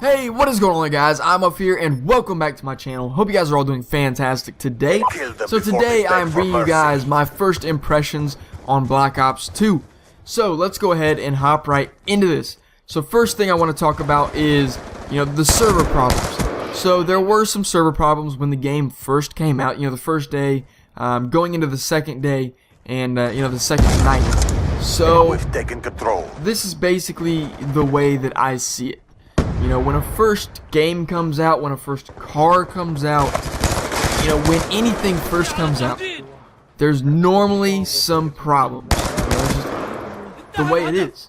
Hey, what is going on, guys? I'm up here and welcome back to my channel. Hope you guys are all doing fantastic today. So today I'm bringing you guys my first impressions on Black Ops 2. So let's go ahead and hop right into this. So first thing I want to talk about is, the server problems. So there were some server problems when the game first came out, the first day, going into the second day, and the second night. So this is basically the way that I see it. When a first game comes out, when a first car comes out, when anything first comes out, there's normally some problems. It's just the way it is.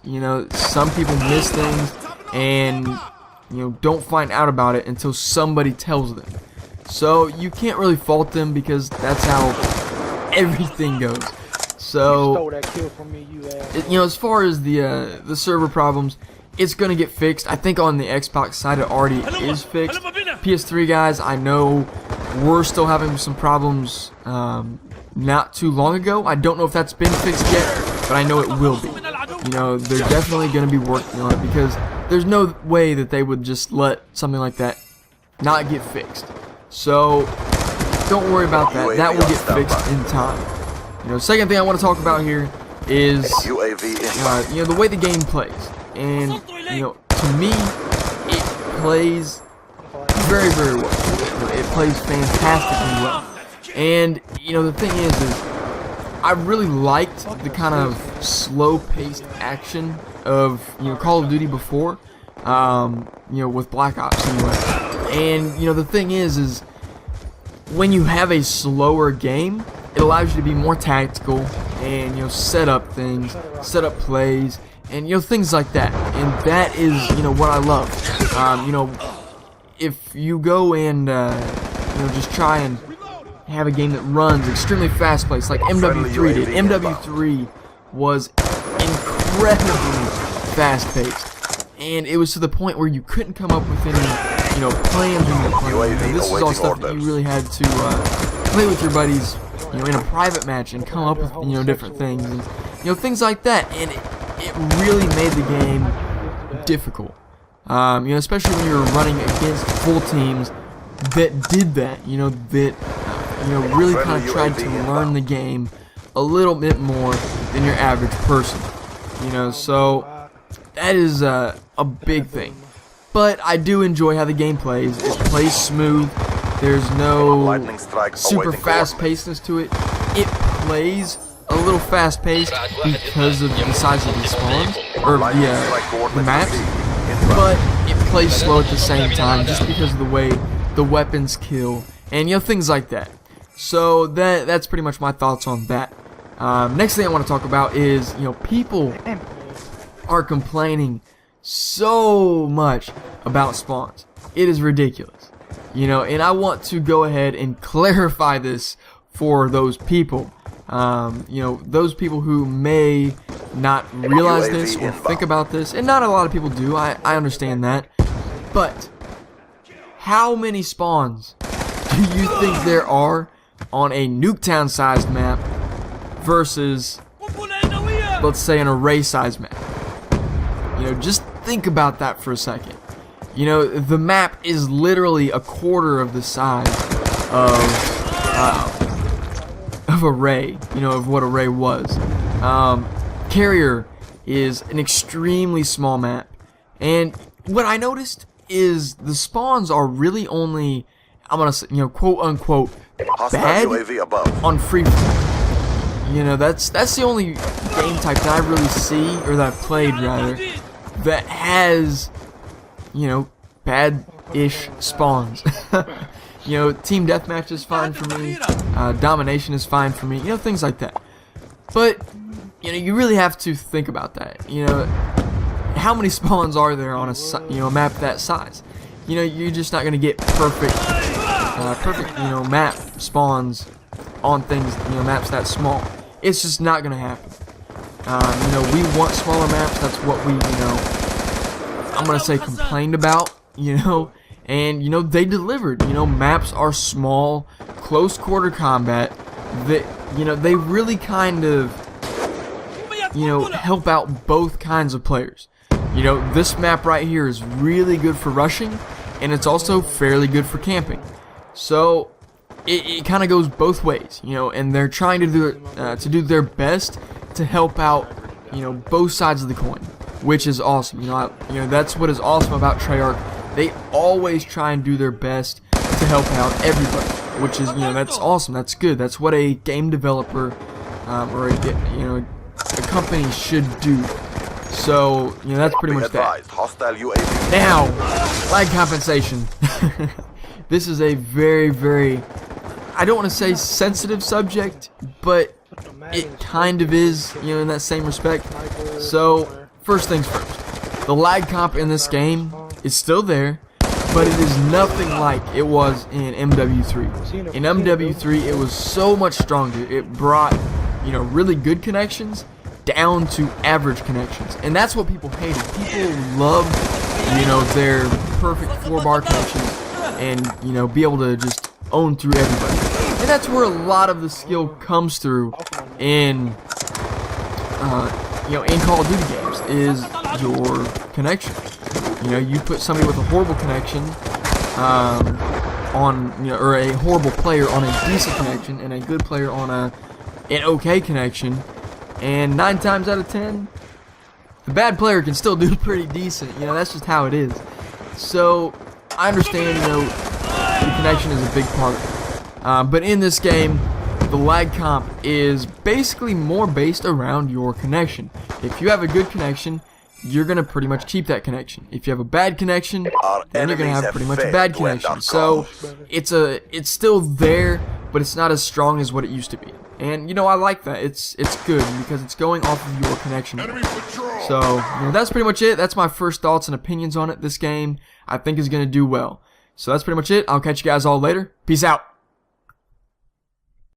Some people miss things and, don't find out about it until somebody tells them. So you can't really fault them because that's how everything goes. So, as far as the server problems, it's gonna get fixed. I think on the Xbox side it already is fixed. PS3 guys, I know we're still having some problems not too long ago. I don't know if that's been fixed yet, but I know it will be. They're definitely gonna be working on it because there's no way that they would just let something like that not get fixed. So don't worry about that. That will get fixed in time. Second thing I want to talk about here is the way the game plays. And, to me, it plays very, very well. It plays fantastically well. And, the thing is I really liked the kind of slow-paced action of, Call of Duty before, with Black Ops anyway. And, the thing is when you have a slower game, it allows you to be more tactical and, set up things, set up plays, and things like that. And that is what I love. If you go and just try and have a game that runs extremely fast paced like MW3 did. MW3 was incredibly fast paced, and it was to the point where you couldn't come up with any plans when you were playing. This is all stuff that you really had to play with your buddies in a private match and come up with different things and things like that. And it really made the game difficult, especially when you're running against full teams that did that, that really kind of tried to learn the game a little bit more than your average person, so that is a big thing. But I do enjoy how the game plays. It plays smooth. There's no super fast-pacedness to it. It plays a little fast-paced because of the size of the spawns, or the maps, but it plays slow at the same time just because of the way the weapons kill and things like that. So that's pretty much my thoughts on that. Next thing I want to talk about is people are complaining so much about spawns. It is ridiculous, and I want to go ahead and clarify this for those people. Those people who may not realize this or think about this, and not a lot of people do, I understand that, but how many spawns do you think there are on a Nuketown sized map versus, let's say, an array sized map? Just think about that for a second. The map is literally a quarter of the size of Array, of what Array was. Carrier is an extremely small map, and what I noticed is the spawns are really only, I'm gonna say, quote unquote, bad on free fire. That's the only game type that I really see, or that I've played rather, that has bad-ish spawns. Team deathmatch is fine for me. Domination is fine for me. Things like that. But you really have to think about that. How many spawns are there on a map that size? You're just not gonna get perfect map spawns on things maps that small. It's just not gonna happen. We want smaller maps. That's what we I'm gonna say complained about. And they delivered. Maps are small, close quarter combat that they really kind of help out both kinds of players. You know, this map right here is really good for rushing, and it's also fairly good for camping. So it kind of goes both ways, you know, and they're trying to do their best to help out, you know, both sides of the coin, which is awesome. You know, that's what is awesome about Treyarch. They always try and do their best to help out everybody, which is, you know, that's awesome. That's good. That's what a game developer or a company should do. So, you know, that's pretty much that. Now, lag compensation. This is a very, very, I don't want to say sensitive subject, but it kind of is, you know, in that same respect. So, first things first. The lag comp in this game is still there, but it is nothing like it was in MW3. In MW3, it was so much stronger. It brought, you know, really good connections down to average connections, and that's what people hated. People love, you know, their perfect 4-bar connections, and, you know, be able to just own through everybody. And that's where a lot of the skill comes through in, you know, in Call of Duty games, is your connection. You know, you put somebody with a horrible connection on, you know, or a horrible player on a decent connection, and a good player on an okay connection, and 9 times out of 10, the bad player can still do pretty decent. You know, that's just how it is. So I understand, you know, the connection is a big part, but in this game, the lag comp is basically more based around your connection. If you have a good connection, you're gonna pretty much keep that connection. If you have a bad connection, then you're gonna have pretty much a bad connection. So it's still there, but it's not as strong as what it used to be. And, you know, I like that. It's good because it's going off of your connection. So, you know, that's pretty much it. That's my first thoughts and opinions on it. This game, I think, is going to do well. So that's pretty much it. I'll catch you guys all later. Peace out.